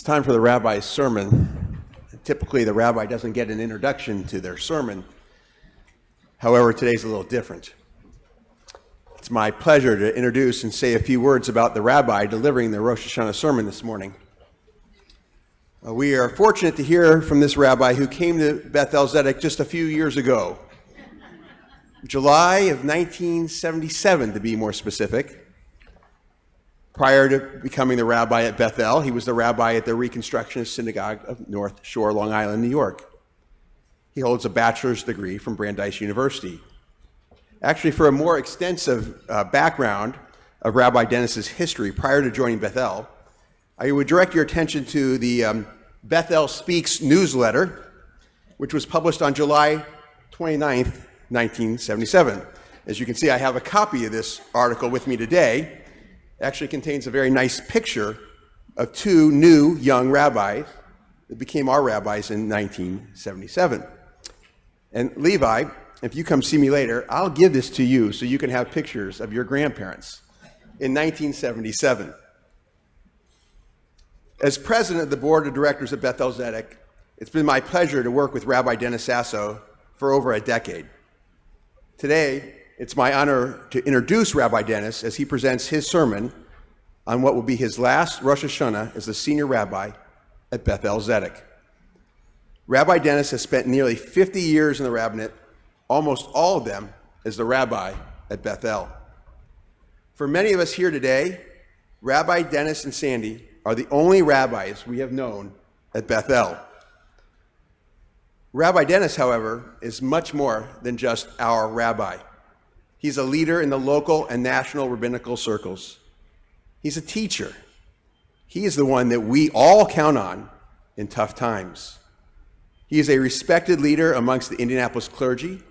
It's time for the rabbi's sermon. Typically, the rabbi doesn't get an introduction to their sermon. However, today's a little different. It's my pleasure to introduce and say a few words about the rabbi delivering the Rosh Hashanah sermon this morning. We are fortunate to hear from this rabbi who came to Beth-El just a few years ago. July of 1977, to be more specific. Prior to becoming the rabbi at Beth-El, he was the rabbi at the Reconstructionist Synagogue of North Shore, Long Island, New York. He holds a bachelor's degree from Brandeis University. Actually, for a more extensive background of Rabbi Dennis's history prior to joining Beth-El, I would direct your attention to the Beth-El Speaks newsletter, which was published on July 29th, 1977. As you can see, I have a copy of this article with me today. It actually contains a very nice picture of two new young rabbis that became our rabbis in 1977. And Levi, if you come see me later, I'll give this to you so you can have pictures of your grandparents in 1977. As president of the board of directors of Beth-El Zedek, it's been my pleasure to work with Rabbi Dennis Sasso for over a decade. Today, it's my honor to introduce Rabbi Dennis as he presents his sermon on what will be his last Rosh Hashanah as the senior rabbi at Beth-El Zedek. Rabbi Dennis has spent nearly 50 years in the rabbinate, almost all of them as the rabbi at Beth-El. For many of us here today, Rabbi Dennis and Sandy are the only rabbis we have known at Beth-El. Rabbi Dennis, however, is much more than just our rabbi. He's a leader in the local and national rabbinical circles. He's a teacher. He is the one that we all count on in tough times. He is a respected leader amongst the Indianapolis clergy.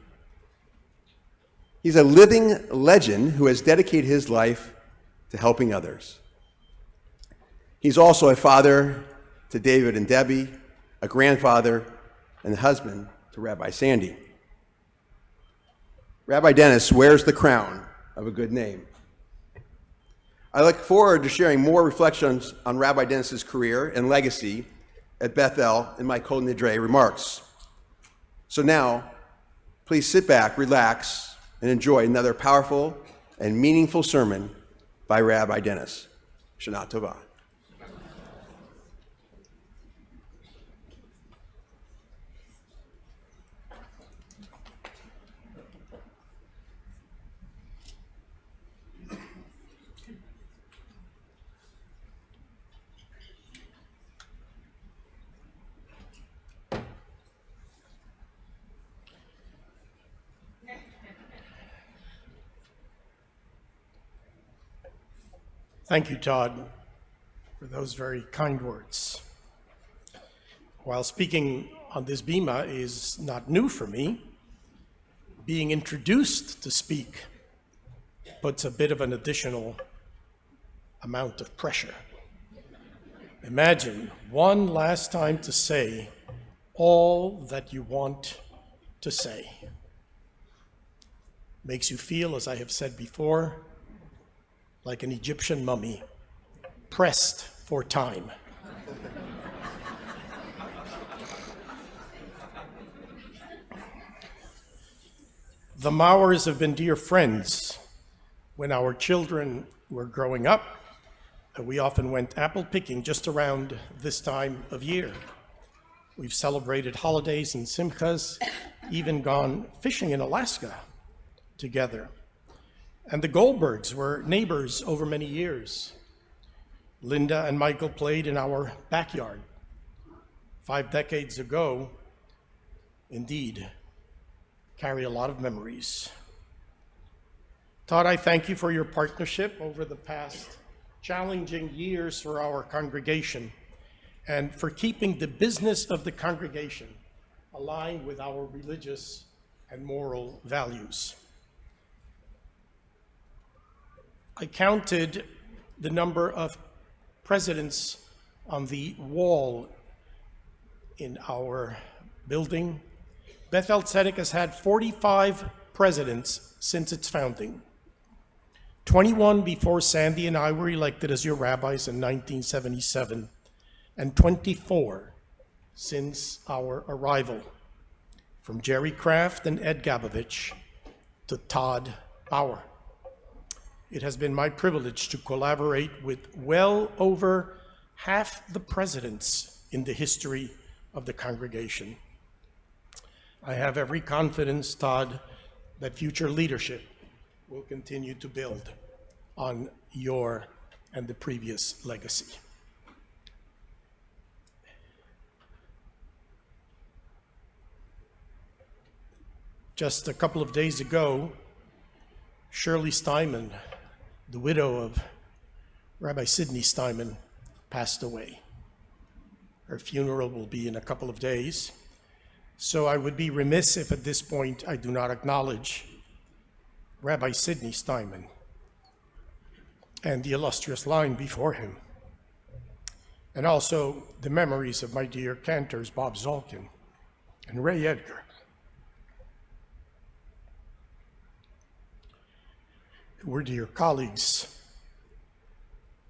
He's a living legend who has dedicated his life to helping others. He's also a father to David and Debbie, a grandfather, and a husband to Rabbi Sandy. Rabbi Dennis wears the crown of a good name. I look forward to sharing more reflections on Rabbi Dennis's career and legacy at Beth-El in my Kol Nidre remarks. So now, please sit back, relax, and enjoy another powerful and meaningful sermon by Rabbi Dennis. Shana Tova. Thank you, Todd, for those very kind words. While speaking on this bima is not new for me, being introduced to speak puts a bit of an additional amount of pressure. Imagine one last time to say all that you want to say. Makes you feel, as I have said before, like an Egyptian mummy, pressed for time. The Mauers have been dear friends. When our children were growing up, we often went apple picking just around this time of year. We've celebrated holidays and simchas, even gone fishing in Alaska together. And the Goldbergs were neighbors over many years. Linda and Michael played in our backyard 5 decades ago. Indeed, carry a lot of memories. Todd, I thank you for your partnership over the past challenging years for our congregation and for keeping the business of the congregation aligned with our religious and moral values. I counted the number of presidents on the wall in our building. Beth-El Zedek has had 45 presidents since its founding. 21 before Sandy and I were elected as your rabbis in 1977, and 24 since our arrival, from Jerry Kraft and Ed Gabovich to Todd Bauer. It has been my privilege to collaborate with well over half the presidents in the history of the congregation. I have every confidence, Todd, that future leadership will continue to build on your and the previous legacy. Just a couple of days ago, Shirley Steinman, the widow of Rabbi Sidney Steinman, passed away. Her funeral will be in a couple of days. So I would be remiss if at this point I do not acknowledge Rabbi Sidney Steinman and the illustrious line before him, and also the memories of my dear cantors Bob Zolkin and Ray Edgar, who were dear colleagues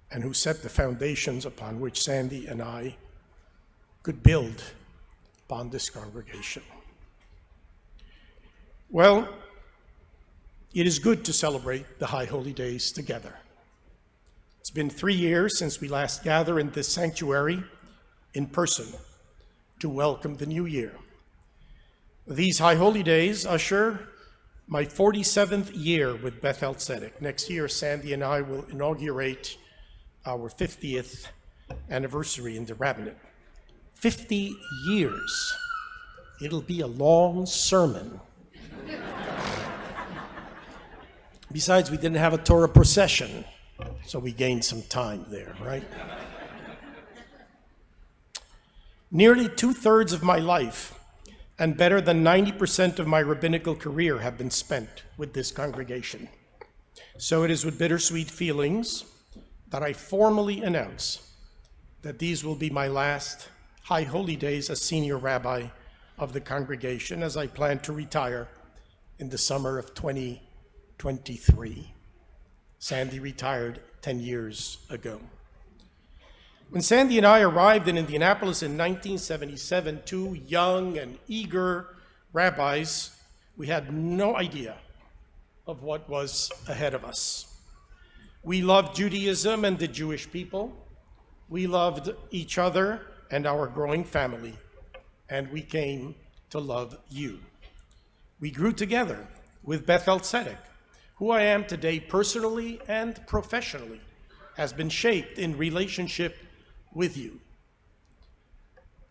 and who set the foundations upon which Sandy and I could build upon this congregation. Well, it is good to celebrate the High Holy Days together. It's been 3 years since we last gathered in this sanctuary in person to welcome the new year. These High Holy Days usher my 47th year with Beth-El Tzedek. Next year, Sandy and I will inaugurate our 50th anniversary in the rabbinate. 50 years. It'll be a long sermon. Besides, we didn't have a Torah procession, so we gained some time there, right? Nearly 2/3 of my life and better than 90% of my rabbinical career have been spent with this congregation. So it is with bittersweet feelings that I formally announce that these will be my last High Holy Days as senior rabbi of the congregation, as I plan to retire in the summer of 2023. Sandy retired 10 years ago. When Sandy and I arrived in Indianapolis in 1977, two young and eager rabbis, we had no idea of what was ahead of us. We loved Judaism and the Jewish people. We loved each other and our growing family, and we came to love you. We grew together with Beth-El Tzedek, who I am today personally and professionally, has been shaped in relationship with you.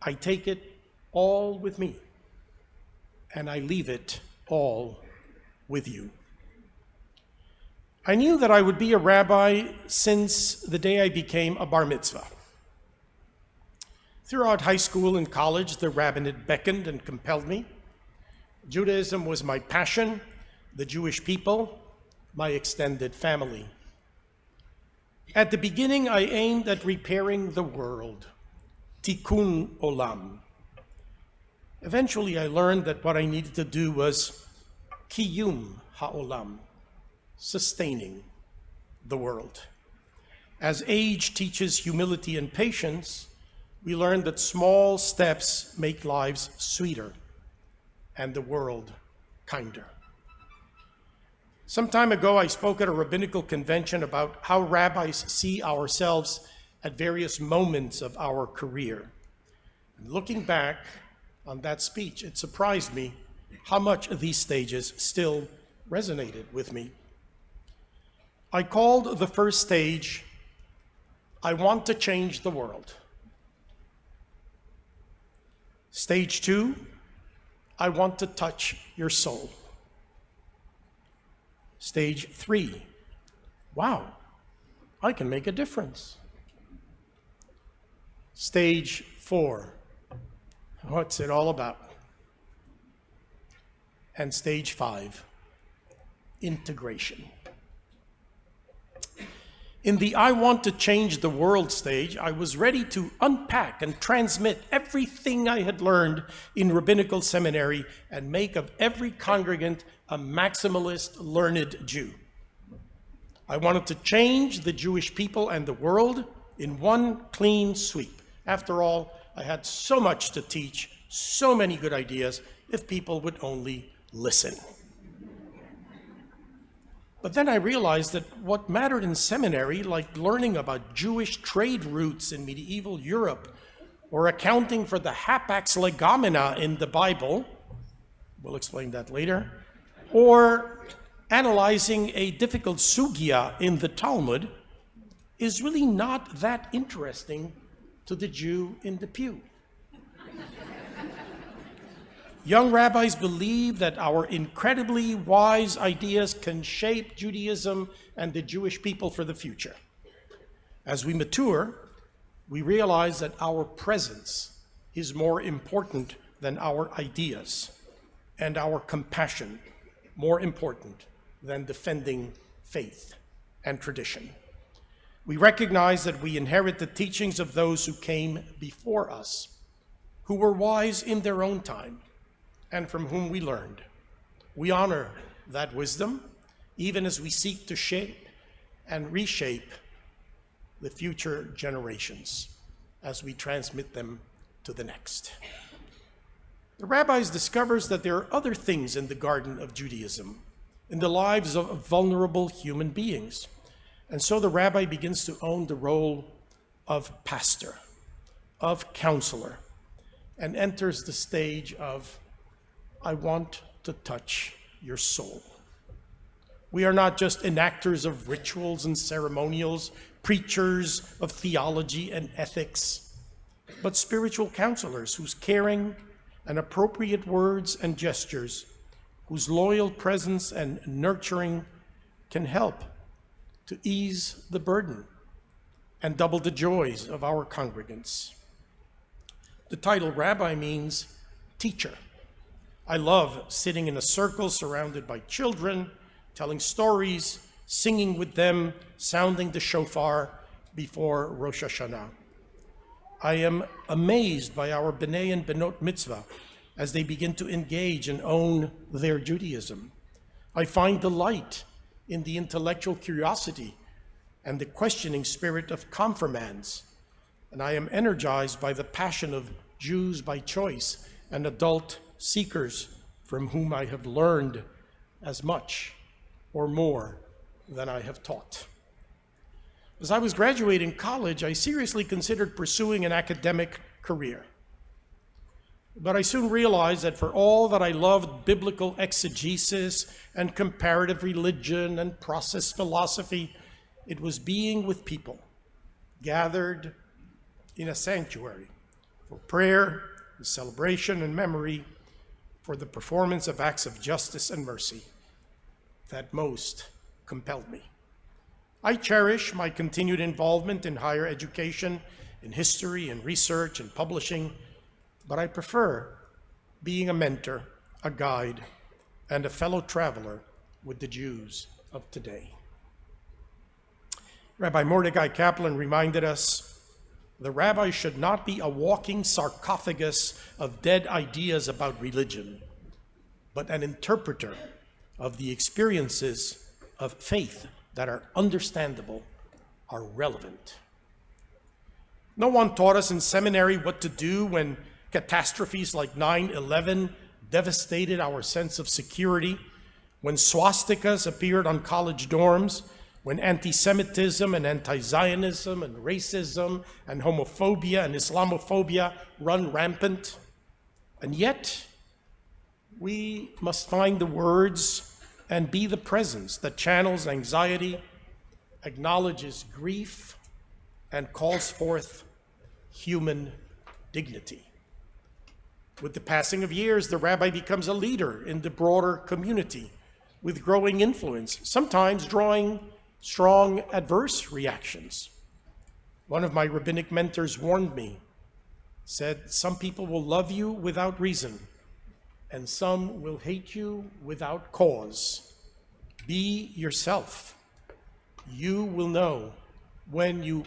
I take it all with me, and I leave it all with you. I knew that I would be a rabbi since the day I became a bar mitzvah. Throughout high school and college, the rabbinate beckoned and compelled me. Judaism was my passion, the Jewish people, my extended family. At the beginning, I aimed at repairing the world, tikkun olam. Eventually, I learned that what I needed to do was kiyum ha'olam, sustaining the world. As age teaches humility and patience, we learned that small steps make lives sweeter and the world kinder. Some time ago, I spoke at a rabbinical convention about how rabbis see ourselves at various moments of our career. And looking back on that speech, it surprised me how much of these stages still resonated with me. I called the first stage, I want to change the world. Stage 2, I want to touch your soul. Stage 3, wow, I can make a difference. Stage 4, what's it all about? And stage 5, integration. In the I want to change the world stage, I was ready to unpack and transmit everything I had learned in rabbinical seminary and make of every congregant a maximalist, learned Jew. I wanted to change the Jewish people and the world in one clean sweep. After all, I had so much to teach, so many good ideas, if people would only listen. But then I realized that what mattered in seminary, like learning about Jewish trade routes in medieval Europe, or accounting for the hapax legomena in the Bible, we'll explain that later, or analyzing a difficult sugya in the Talmud, is really not that interesting to the Jew in the pew. Young rabbis believe that our incredibly wise ideas can shape Judaism and the Jewish people for the future. As we mature, we realize that our presence is more important than our ideas, and our compassion more important than defending faith and tradition. We recognize that we inherit the teachings of those who came before us, who were wise in their own time, and from whom we learned. We honor that wisdom, even as we seek to shape and reshape the future generations as we transmit them to the next. The rabbis discovers that there are other things in the Garden of Judaism, in the lives of vulnerable human beings. And so the rabbi begins to own the role of pastor, of counselor, and enters the stage of, I want to touch your soul. We are not just enactors of rituals and ceremonials, preachers of theology and ethics, but spiritual counselors whose caring and appropriate words and gestures, whose loyal presence and nurturing can help to ease the burden and double the joys of our congregants. The title rabbi means teacher. I love sitting in a circle surrounded by children, telling stories, singing with them, sounding the shofar before Rosh Hashanah. I am amazed by our B'nai and Benot mitzvah as they begin to engage and own their Judaism. I find delight in the intellectual curiosity and the questioning spirit of confirmands, and I am energized by the passion of Jews by choice and adult seekers from whom I have learned as much or more than I have taught. As I was graduating college, I seriously considered pursuing an academic career. But I soon realized that for all that I loved biblical exegesis and comparative religion and process philosophy, it was being with people, gathered in a sanctuary for prayer, celebration, and memory, for the performance of acts of justice and mercy that most compelled me. I cherish my continued involvement in higher education, in history and research and publishing, but I prefer being a mentor, a guide, and a fellow traveler with the Jews of today. Rabbi Mordecai Kaplan reminded us, the rabbi should not be a walking sarcophagus of dead ideas about religion, but an interpreter of the experiences of faith that are understandable, are relevant. No one taught us in seminary what to do when catastrophes like 9/11 devastated our sense of security, when swastikas appeared on college dorms, when anti-Semitism and anti-Zionism and racism and homophobia and Islamophobia run rampant. And yet, we must find the words and be the presence that channels anxiety, acknowledges grief, and calls forth human dignity. With the passing of years, the rabbi becomes a leader in the broader community with growing influence, sometimes drawing strong adverse reactions. One of my rabbinic mentors warned me, said, some people will love you without reason, and some will hate you without cause. Be yourself. You will know when you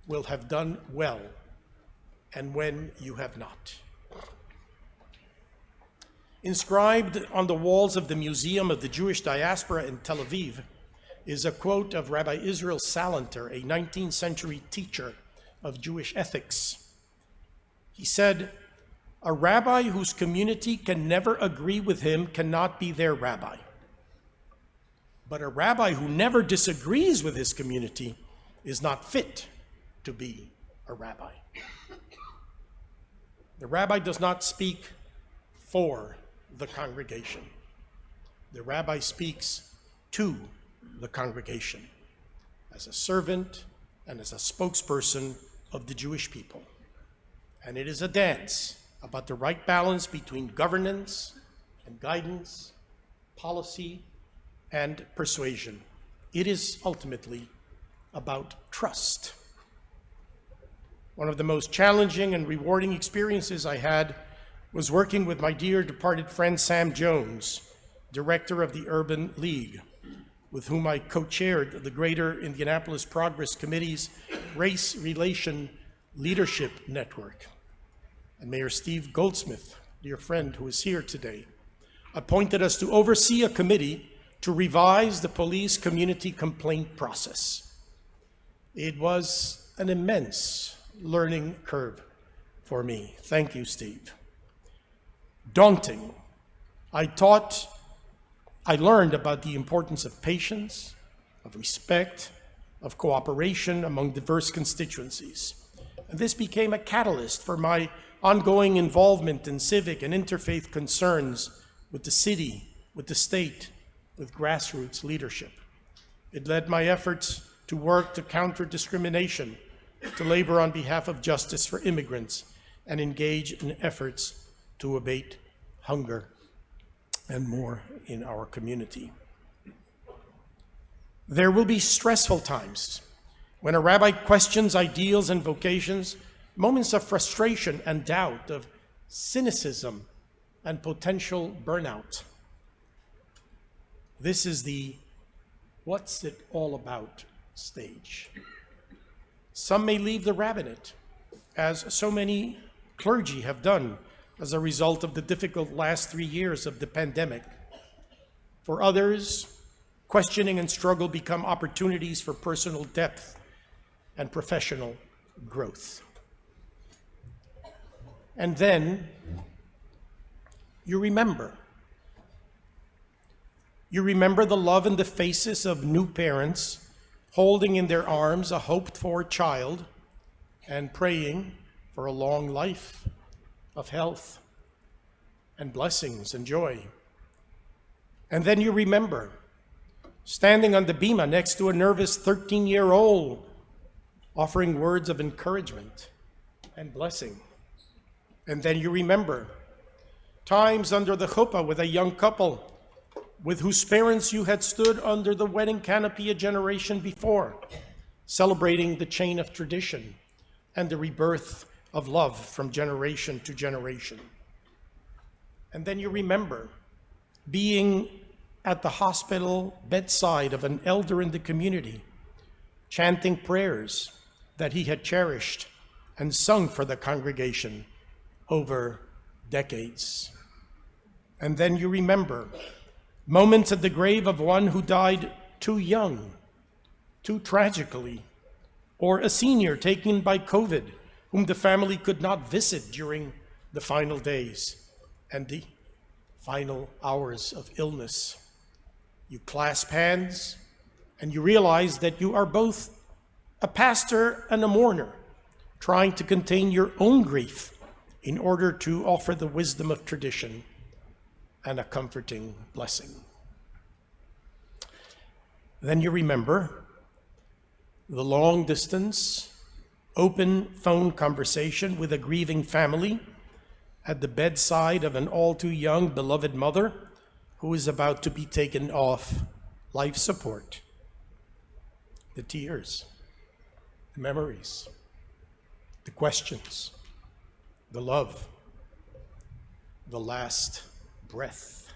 will have done well and when you have not. Inscribed on the walls of the Museum of the Jewish Diaspora in Tel Aviv is a quote of Rabbi Israel Salanter, a 19th century teacher of Jewish ethics. He said, "A rabbi whose community can never agree with him cannot be their rabbi. But a rabbi who never disagrees with his community is not fit to be a rabbi." The rabbi does not speak for the congregation. The rabbi speaks to the congregation as a servant and as a spokesperson of the Jewish people. And it is a dance about the right balance between governance and guidance, policy and persuasion. It is ultimately about trust. One of the most challenging and rewarding experiences I had was working with my dear departed friend Sam Jones, director of the Urban League, with whom I co-chaired the Greater Indianapolis Progress Committee's Race Relation Leadership Network. And Mayor Steve Goldsmith, dear friend who is here today, appointed us to oversee a committee to revise the police community complaint process. It was an immense learning curve for me. Thank you, Steve. Daunting. I learned about the importance of patience, of respect, of cooperation among diverse constituencies. And this became a catalyst for my ongoing involvement in civic and interfaith concerns with the city, with the state, with grassroots leadership. It led my efforts to work to counter discrimination, to labor on behalf of justice for immigrants, and engage in efforts to abate hunger and more in our community. There will be stressful times when a rabbi questions ideals and vocations, moments of frustration and doubt, of cynicism and potential burnout. This is the "what's it all about" stage. Some may leave the rabbinate, as so many clergy have done as a result of the difficult last 3 years of the pandemic. For others, questioning and struggle become opportunities for personal depth and professional growth. And then you remember. You remember the love in the faces of new parents holding in their arms a hoped-for child and praying for a long life of health and blessings and joy. And then you remember standing on the bima next to a nervous 13-year-old, offering words of encouragement and blessing. And then you remember times under the chuppah with a young couple with whose parents you had stood under the wedding canopy a generation before, celebrating the chain of tradition and the rebirth of love from generation to generation. And then you remember being at the hospital bedside of an elder in the community, chanting prayers that he had cherished and sung for the congregation over decades. And then you remember moments at the grave of one who died too young, too tragically, or a senior taken by COVID, whom the family could not visit during the final days and the final hours of illness. You clasp hands and you realize that you are both a pastor and a mourner, trying to contain your own grief in order to offer the wisdom of tradition and a comforting blessing. Then you remember the long distance, open phone conversation with a grieving family at the bedside of an all too young beloved mother who is about to be taken off life support. The tears, the memories, the questions, the love, the last breath.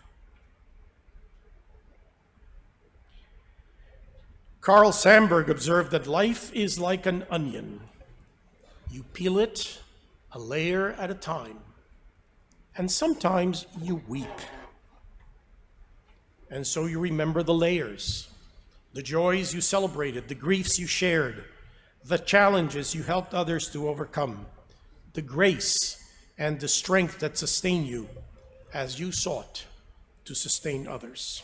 Carl Sandburg observed that life is like an onion. You peel it a layer at a time, and sometimes you weep. And so you remember the layers, the joys you celebrated, the griefs you shared, the challenges you helped others to overcome, the grace and the strength that sustain you as you sought to sustain others.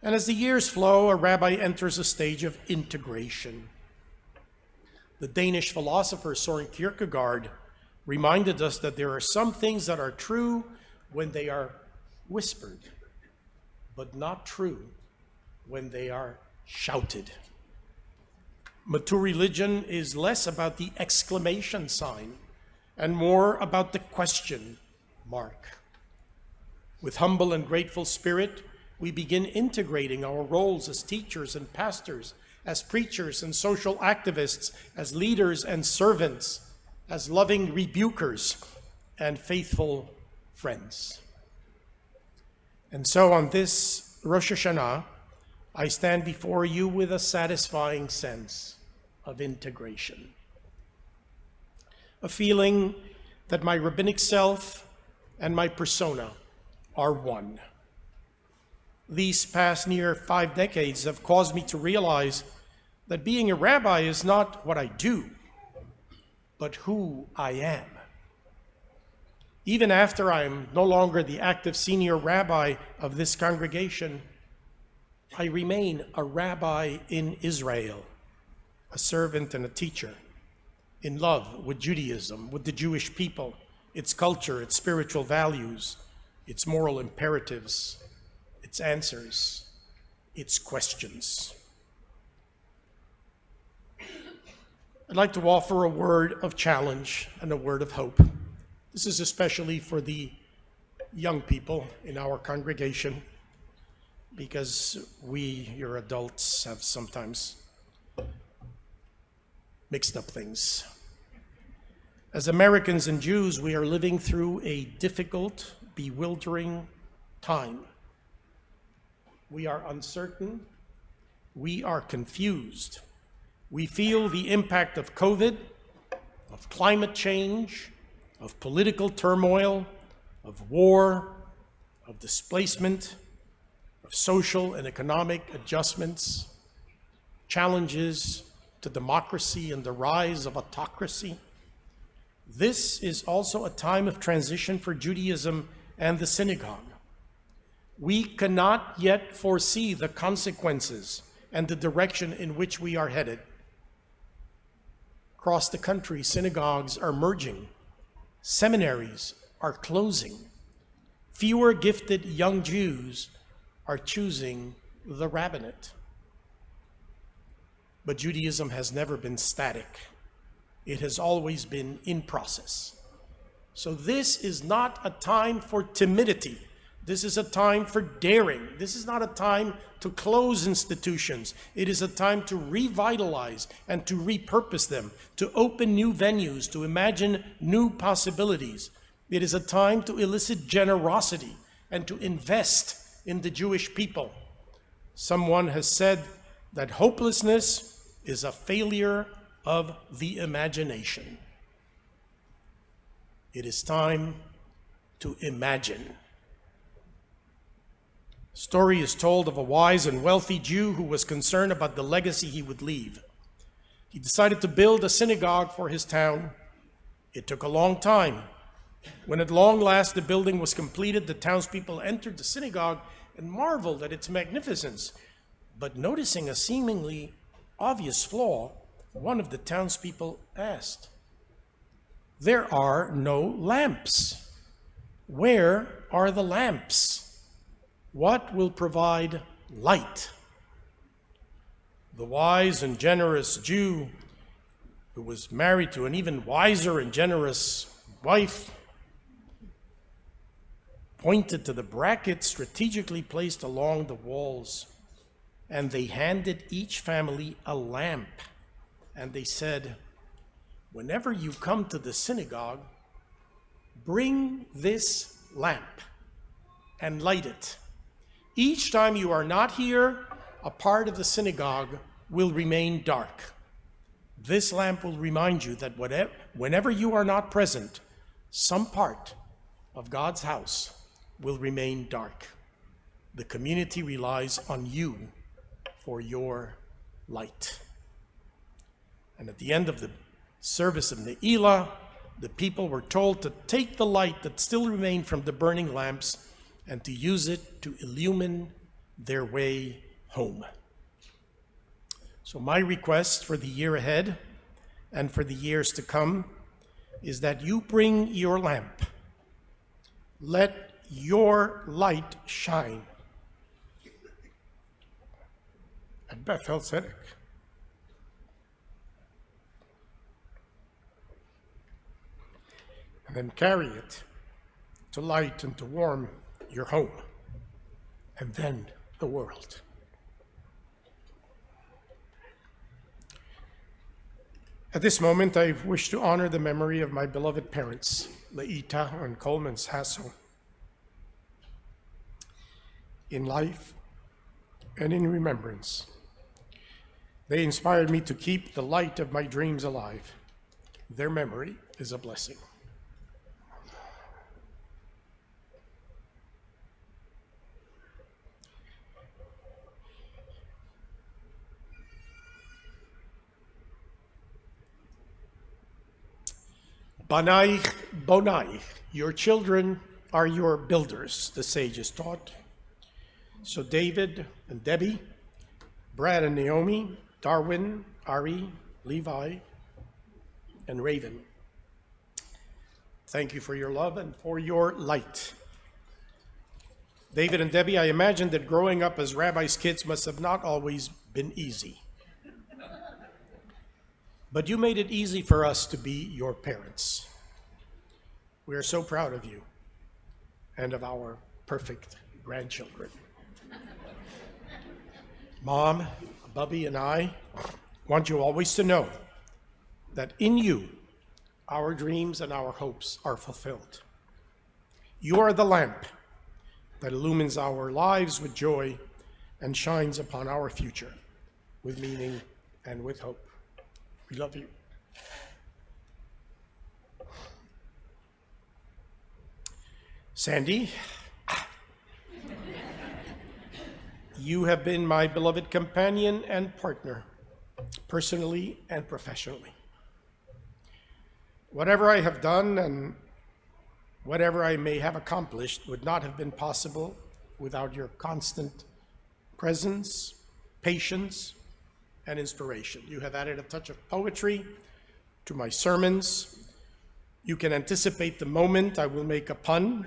And as the years flow, a rabbi enters a stage of integration. The Danish philosopher Søren Kierkegaard reminded us that there are some things that are true when they are whispered, but not true when they are shouted. Mature religion is less about the exclamation sign and more about the question mark. With humble and grateful spirit, we begin integrating our roles as teachers and pastors, as preachers and social activists, as leaders and servants, as loving rebukers and faithful friends. And so on this Rosh Hashanah, I stand before you with a satisfying sense of integration. A feeling that my rabbinic self and my persona are one. These past near 5 decades have caused me to realize that being a rabbi is not what I do, but who I am. Even after I am no longer the active senior rabbi of this congregation, I remain a rabbi in Israel, a servant and a teacher, in love with Judaism, with the Jewish people, its culture, its spiritual values, its moral imperatives, its answers, its questions. I'd like to offer a word of challenge and a word of hope. This is especially for the young people in our congregation, because we, your adults, have sometimes mixed up things. As Americans and Jews, we are living through a difficult, bewildering time. We are uncertain. We are confused. We feel the impact of COVID, of climate change, of political turmoil, of war, of displacement, of social and economic adjustments, challenges to democracy and the rise of autocracy. This is also a time of transition for Judaism and the synagogue. We cannot yet foresee the consequences and the direction in which we are headed. Across the country, synagogues are merging. Seminaries are closing. Fewer gifted young Jews are choosing the rabbinate. But Judaism has never been static. It has always been in process. So this is not a time for timidity. This is a time for daring. This is not a time to close institutions. It is a time to revitalize and to repurpose them, to open new venues, to imagine new possibilities. It is a time to elicit generosity and to invest in the Jewish people. Someone has said that hopelessness is a failure of the imagination. It is time to imagine. A story is told of a wise and wealthy Jew who was concerned about the legacy he would leave. He decided to build a synagogue for his town. It took a long time. When at long last the building was completed, the townspeople entered the synagogue and marveled at its magnificence. But noticing a seemingly obvious flaw, one of the townspeople asked, "There are no lamps. Where are the lamps? What will provide light?" The wise and generous Jew, who was married to an even wiser and generous wife, pointed to the brackets strategically placed along the walls, and they handed each family a lamp. And they said, "Whenever you come to the synagogue, bring this lamp and light it. Each time you are not here, a part of the synagogue will remain dark. This lamp will remind you that whenever you are not present, some part of God's house will remain dark. The community relies on you for your light." And at the end of the service of Ne'ilah, the people were told to take the light that still remained from the burning lamps and to use it to illumine their way home. So my request for the year ahead and for the years to come is that you bring your lamp. Let your light shine. At Beth-El Tzedek. And then carry it to light and to warm your home, and then the world. At this moment, I wish to honor the memory of my beloved parents, Leita and Coleman Sasso. In life and in remembrance, they inspired me to keep the light of my dreams alive. Their memory is a blessing. Banaich bonaich, your children are your builders, the sages taught. So David and Debbie, Brad and Naomi, Darwin, Ari, Levi, and Raven. Thank you for your love and for your light. David and Debbie, I imagine that growing up as Rabbi's kids must have not always been easy. But you made it easy for us to be your parents. We are so proud of you and of our perfect grandchildren. Mom, Bubby, and I want you always to know that in you, our dreams and our hopes are fulfilled. You are the lamp that illumines our lives with joy and shines upon our future with meaning and with hope. We love you. Sandy, you have been my beloved companion and partner, personally and professionally. Whatever I have done and whatever I may have accomplished would not have been possible without your constant presence, patience, and inspiration. You have added a touch of poetry to my sermons. You can anticipate the moment I will make a pun.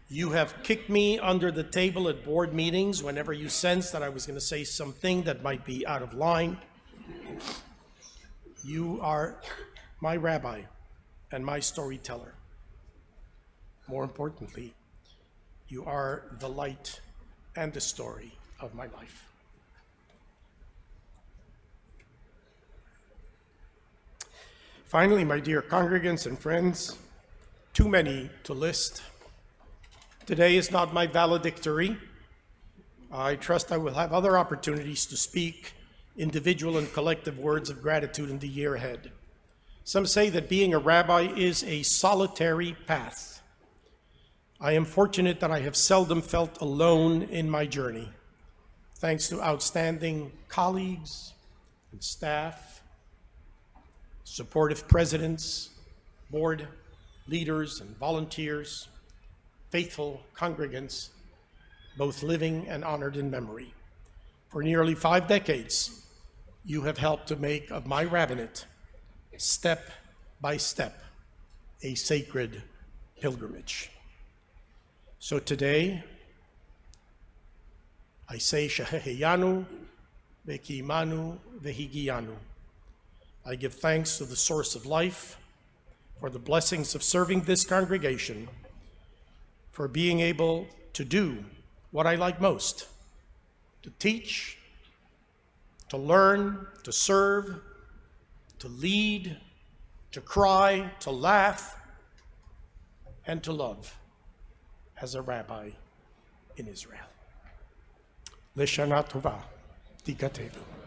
You have kicked me under the table at board meetings whenever you sensed that I was going to say something that might be out of line. You are my rabbi and my storyteller. More importantly, you are the light and the story of my life. Finally, my dear congregants and friends, too many to list. Today is not my valedictory. I trust I will have other opportunities to speak individual and collective words of gratitude in the year ahead. Some say that being a rabbi is a solitary path. I am fortunate that I have seldom felt alone in my journey, thanks to outstanding colleagues and staff, supportive presidents, board leaders and volunteers, faithful congregants, both living and honored in memory. For nearly 5 decades, you have helped to make of my rabbinate, step by step, a sacred pilgrimage. So today, I say Sheheheyanu, Vekimanu, Vehigiyanu. I give thanks to the source of life for the blessings of serving this congregation, for being able to do what I like most, to teach, to learn, to serve, to lead, to cry, to laugh, and to love as a rabbi in Israel. Leshana Tova, Tikatelu.